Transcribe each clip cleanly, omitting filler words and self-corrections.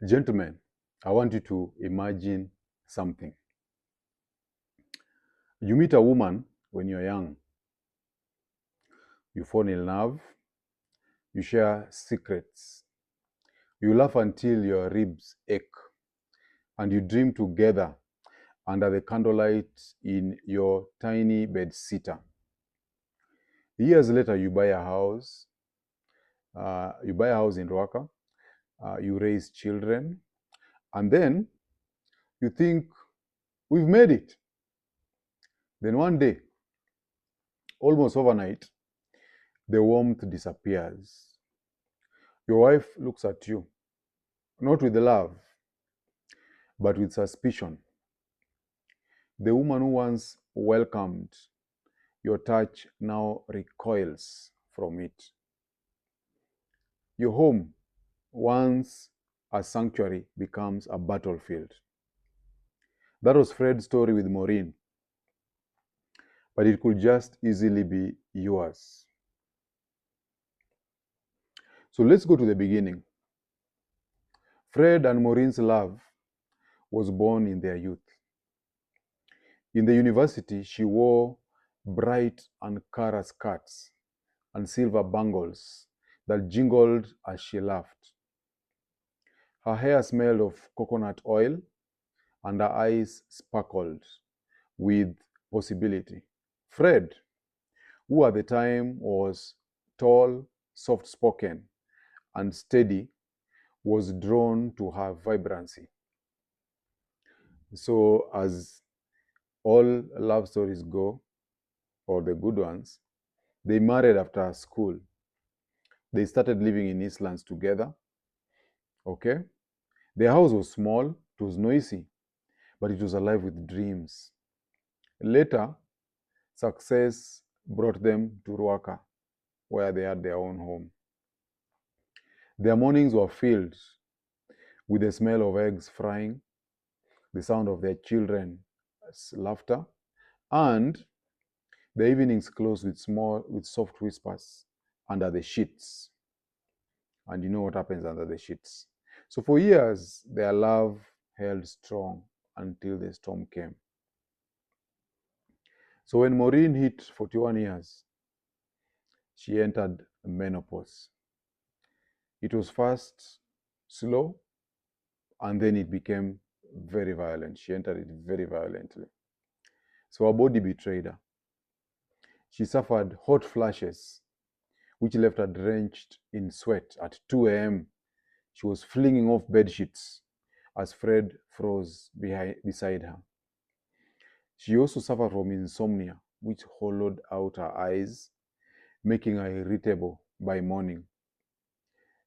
Gentlemen, I want you to imagine something. You meet a woman when you're young. You fall in love. You share secrets. You laugh until your ribs ache. And you dream together under the candlelight in your tiny bed sitter. Years later, you buy a house. You buy a house in Rwaka. You raise children. And then you think, we've made it. Then one day, almost overnight, the warmth disappears. Your wife looks at you, not with love, but with suspicion. The woman who once welcomed your touch now recoils from it. Your home, once a sanctuary, becomes a battlefield. That was Fred's story with Maureen, but it could just easily be yours. So let's go to the beginning. Fred and Maureen's love was born in their youth. In the university, she wore bright Ankara skirts and silver bangles that jingled as she laughed. Her hair smelled of coconut oil and her eyes sparkled with possibility. Fred, who at the time was tall, soft-spoken, and steady, was drawn to her vibrancy. So as all love stories go, or the good ones, they married after school. They started living in Eastlands together. Okay? Their house was small, it was noisy, but it was alive with dreams. Later, success brought them to Ruaka, where they had their own home. Their mornings were filled with the smell of eggs frying, the sound of their children's laughter, and the evenings closed with soft whispers under the sheets. And you know what happens under the sheets. So for years, their love held strong until the storm came. So when Maureen hit 41 years, she entered menopause. It was first slow, and then it became very violent. She entered it very violently. So her body betrayed her. She suffered hot flashes, which left her drenched in sweat. At 2 a.m., she was flinging off bed sheets as Fred froze beside her. She also suffered from insomnia, which hollowed out her eyes, making her irritable by morning.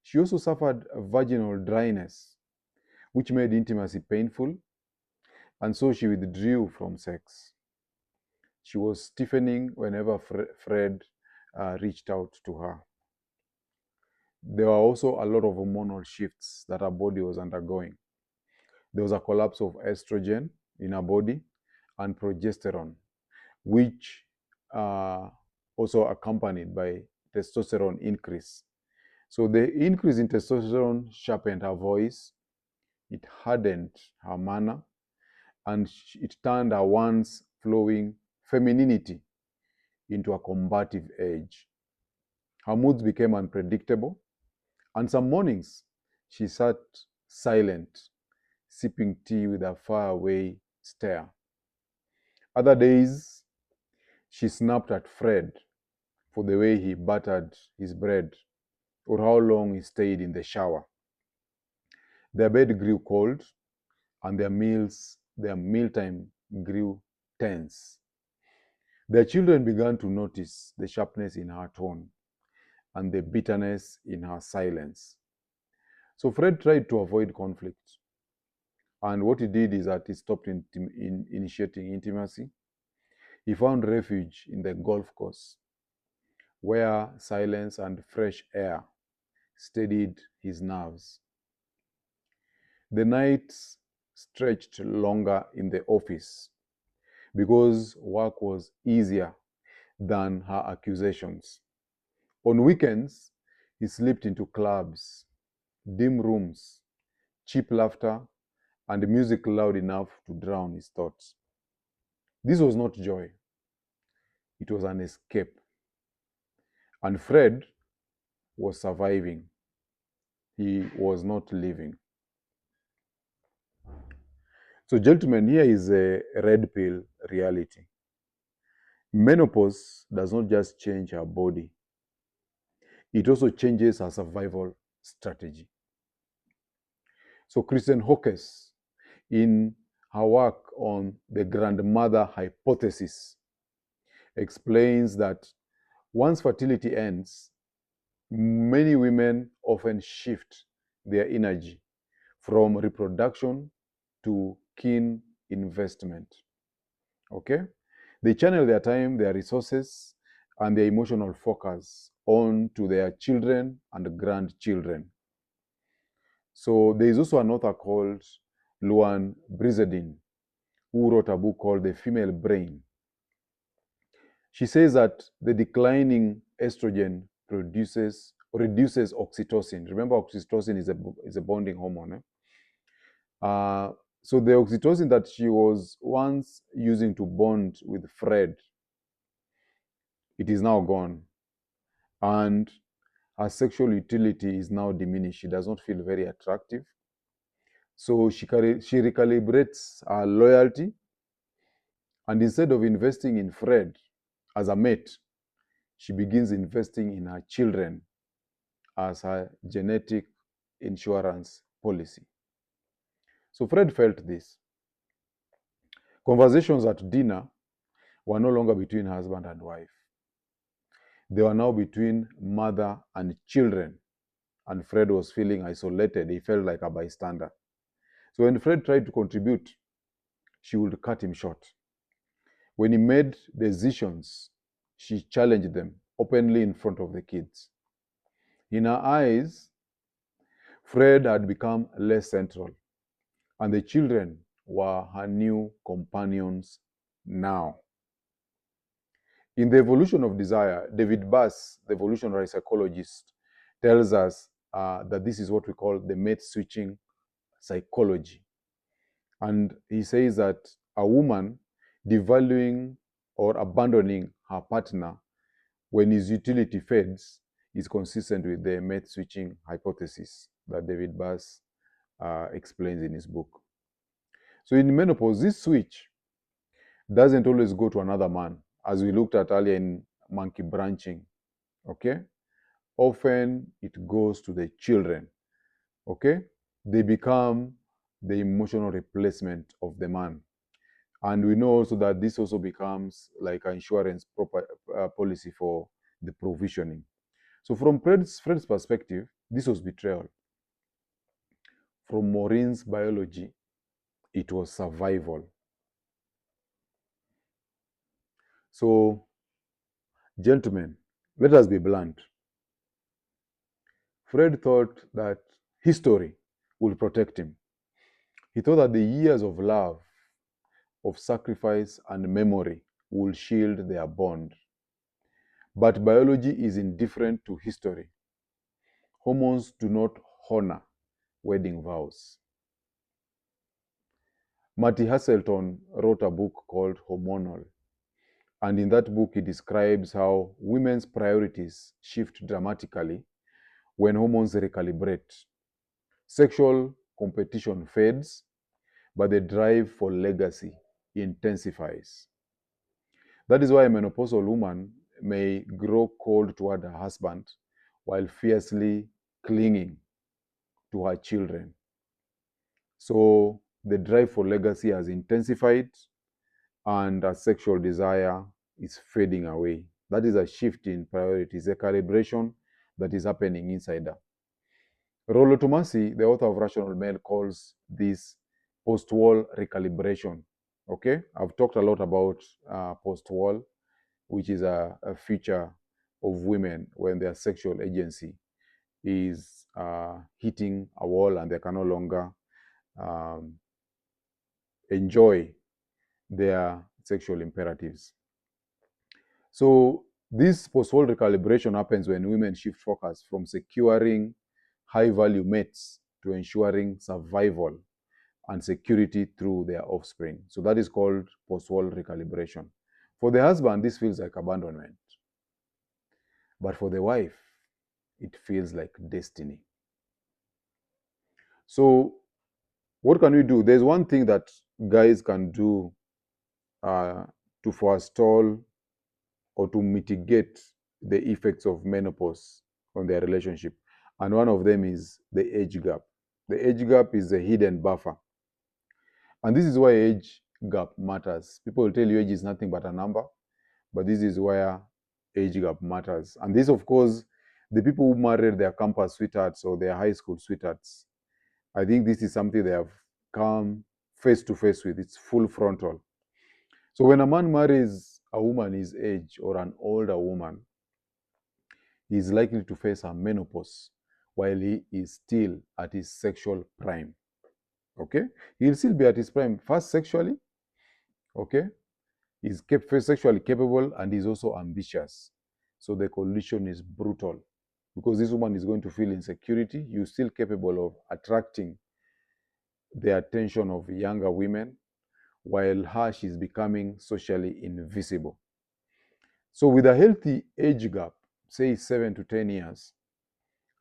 She also suffered vaginal dryness, which made intimacy painful, and so she withdrew from sex. She was stiffening whenever Fred reached out to her. There were also a lot of hormonal shifts that her body was undergoing. There was a collapse of estrogen in her body and progesterone, which also accompanied by testosterone increase. So the increase in testosterone sharpened her voice, it hardened her manner, and it turned her once flowing femininity into a combative edge. Her moods became unpredictable, and some mornings she sat silent, sipping tea with a faraway stare. Other days, she snapped at Fred for the way he buttered his bread or how long he stayed in the shower. Their bed grew cold, and their mealtime grew tense. Their children began to notice the sharpness in her tone and the bitterness in her silence. So Fred tried to avoid conflict. And what he did is that he stopped initiating intimacy. He found refuge in the golf course, where silence and fresh air steadied his nerves. The nights stretched longer in the office because work was easier than her accusations. On weekends, he slipped into clubs, dim rooms, cheap laughter, and music loud enough to drown his thoughts. This was not joy, it was an escape. And Fred was surviving, he was not living. So, gentlemen, here is a red pill reality. Menopause does not just change our body, it also changes our survival strategy. So, Kristen Hawkes, in her work on the grandmother hypothesis, explains that once fertility ends, many women often shift their energy from reproduction to keen investment. Okay? They channel their time, their resources, and their emotional focus on to their children and grandchildren. So there is also an author called Luan Brizendine who wrote a book called The Female Brain. She says that the declining estrogen reduces oxytocin. Remember, oxytocin is a bonding hormone. So the oxytocin that she was once using to bond with Fred, it is now gone. And her sexual utility is now diminished. She does not feel very attractive. So she recalibrates her loyalty. And instead of investing in Fred as a mate, she begins investing in her children as her genetic insurance policy. So Fred felt this. Conversations at dinner were no longer between husband and wife. They were now between mother and children. And Fred was feeling isolated. He felt like a bystander. So when Fred tried to contribute, she would cut him short. When he made decisions, she challenged them openly in front of the kids. In her eyes, Fred had become less central, and the children were her new companions now. In The Evolution of Desire, David Bass, the evolutionary psychologist, tells us that this is what we call the mate switching psychology. And he says that a woman devaluing or abandoning her partner when his utility fades is consistent with the mate switching hypothesis that David Bass explains in his book. So in menopause, this switch doesn't always go to another man, as we looked at earlier in monkey branching, okay? Often it goes to the children, okay? They become the emotional replacement of the man. And we know also that this also becomes like an insurance policy for the provisioning. So from Fred's perspective, this was betrayal. From Maureen's biology, it was survival. So, gentlemen, let us be blunt. Fred thought that history will protect him. He thought that the years of love, of sacrifice, and memory will shield their bond. But biology is indifferent to history. Hormones do not honor wedding vows. Marty Hasselton wrote a book called Hormonal. And in that book, he describes how women's priorities shift dramatically when hormones recalibrate. Sexual competition fades, but the drive for legacy intensifies. That is why a menopausal woman may grow cold toward her husband while fiercely clinging to her children. So the drive for legacy has intensified and her sexual desire is fading away. That is a shift in priorities, a calibration that is happening inside her. Rollo Tomasi, the author of Rational Men, calls this post-war recalibration. Okay, I've talked a lot about post-war, which is a feature of women when their sexual agency is hitting a wall and they can no longer enjoy their sexual imperatives. So this post-war recalibration happens when women shift focus from securing high-value mates to ensuring survival and security through their offspring. So that is called post-war recalibration. For the husband, this feels like abandonment. But for the wife, it feels like destiny. So what can we do? There's one thing that guys can do to forestall or to mitigate the effects of menopause on their relationship. And one of them is the age gap. The age gap is a hidden buffer. And this is why age gap matters. People will tell you age is nothing but a number, but this is where age gap matters. And this, of course, the people who married their campus sweethearts or their high school sweethearts, I think this is something they have come face to face with. It's full frontal. So when a man marries a woman his age or an older woman, he is likely to face a menopause while he is still at his sexual prime. Okay? He'll still be at his prime, first sexually, okay? He's sexually capable and he's also ambitious. So the condition is brutal because this woman is going to feel insecurity. You're still capable of attracting the attention of younger women, while her, she's becoming socially invisible. So with a healthy age gap, say 7 to 10 years,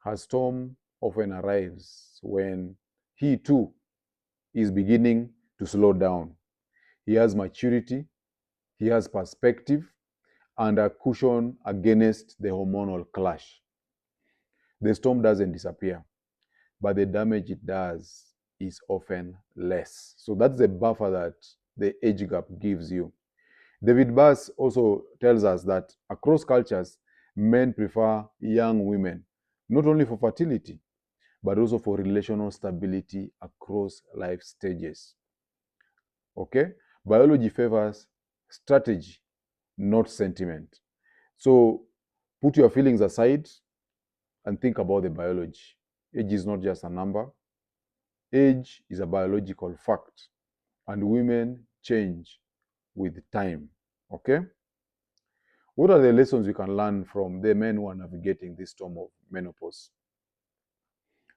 her storm often arrives when he too is beginning to slow down. He has maturity, he has perspective, and a cushion against the hormonal clash. The storm doesn't disappear, but the damage it does is often less. So that's the buffer that the age gap gives you. David Bass also tells us that across cultures, men prefer young women, not only for fertility, but also for relational stability across life stages. Okay? Biology favors strategy, not sentiment. So put your feelings aside and think about the biology. Age is not just a number. Age is a biological fact, and women change with time. Okay? What are the lessons we can learn from the men who are navigating this storm of menopause?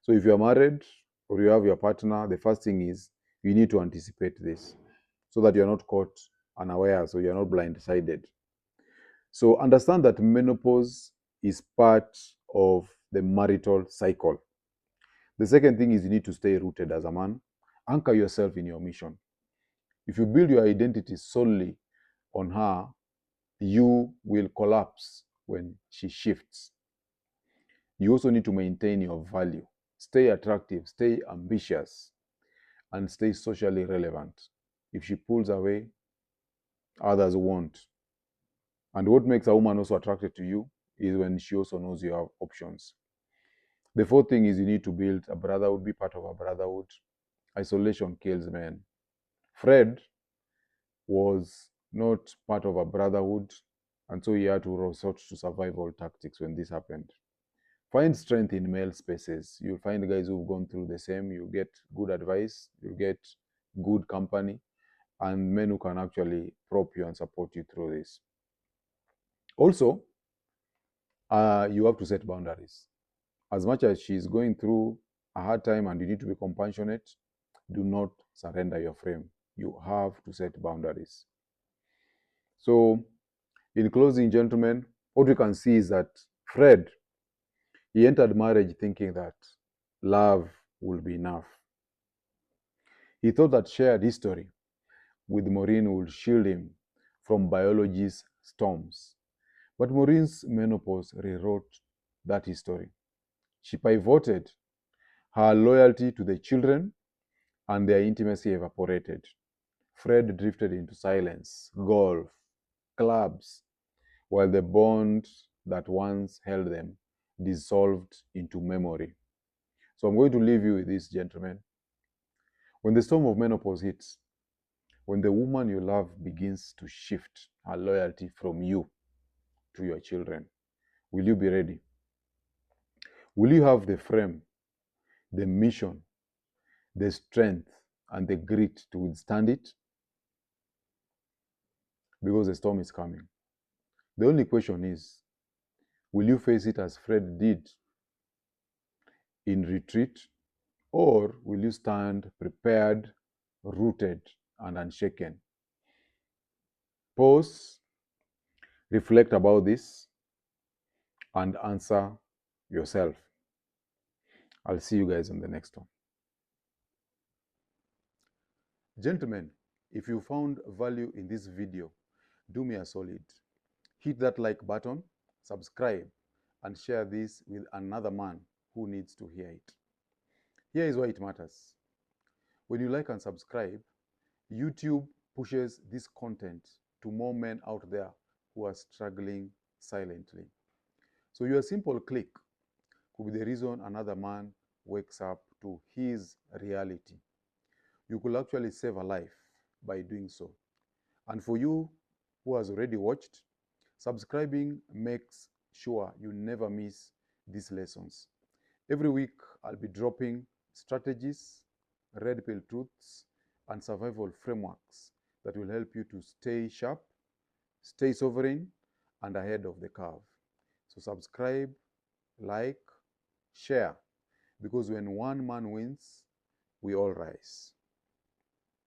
So if you are married or you have your partner, the first thing is you need to anticipate this so that you're not caught unaware, so you're not blindsided. So understand that menopause is part of the marital cycle. The second thing is you need to stay rooted as a man. Anchor yourself in your mission. If you build your identity solely on her, you will collapse when she shifts. You also need to maintain your value. Stay attractive, stay ambitious, and stay socially relevant. If she pulls away, others won't. And what makes a woman also attracted to you is when she also knows you have options. The fourth thing is you need to build a brotherhood, be part of a brotherhood. Isolation kills men. Fred was not part of a brotherhood, and so he had to resort to survival tactics when this happened. Find strength in male spaces. You'll find guys who've gone through the same. You get good advice, you get good company, and men who can actually prop you and support you through this. Also, you have to set boundaries. As much as she's going through a hard time and you need to be compassionate, do not surrender your frame. You have to set boundaries. So, in closing, gentlemen, what we can see is that Fred, he entered marriage thinking that love will be enough. He thought that shared history with Maureen would shield him from biology's storms. But Maureen's menopause rewrote that history. She pivoted. Her loyalty to the children and their intimacy evaporated. Fred drifted into silence, golf, clubs, while the bond that once held them dissolved into memory. So I'm going to leave you with this, gentlemen. When the storm of menopause hits, when the woman you love begins to shift her loyalty from you to your children, will you be ready? Will you have the frame, the mission, the strength, and the grit to withstand it? Because the storm is coming. The only question is, will you face it as Fred did, in retreat, Or will you stand prepared, rooted, and unshaken? Pause, reflect about this, and answer yourself. I'll see you guys on the next one. Gentlemen, if you found value in this video, do me a solid. Hit that like button, subscribe, and share this with another man who needs to hear it. Here is why it matters. When you like and subscribe, YouTube pushes this content to more men out there who are struggling silently. So your simple click could be the reason another man wakes up to his reality. You could actually save a life by doing so. And for you who has already watched, subscribing makes sure you never miss these lessons. Every week, I'll be dropping strategies, red pill truths, and survival frameworks that will help you to stay sharp, stay sovereign, and ahead of the curve. So subscribe, like, share, because when one man wins, we all rise.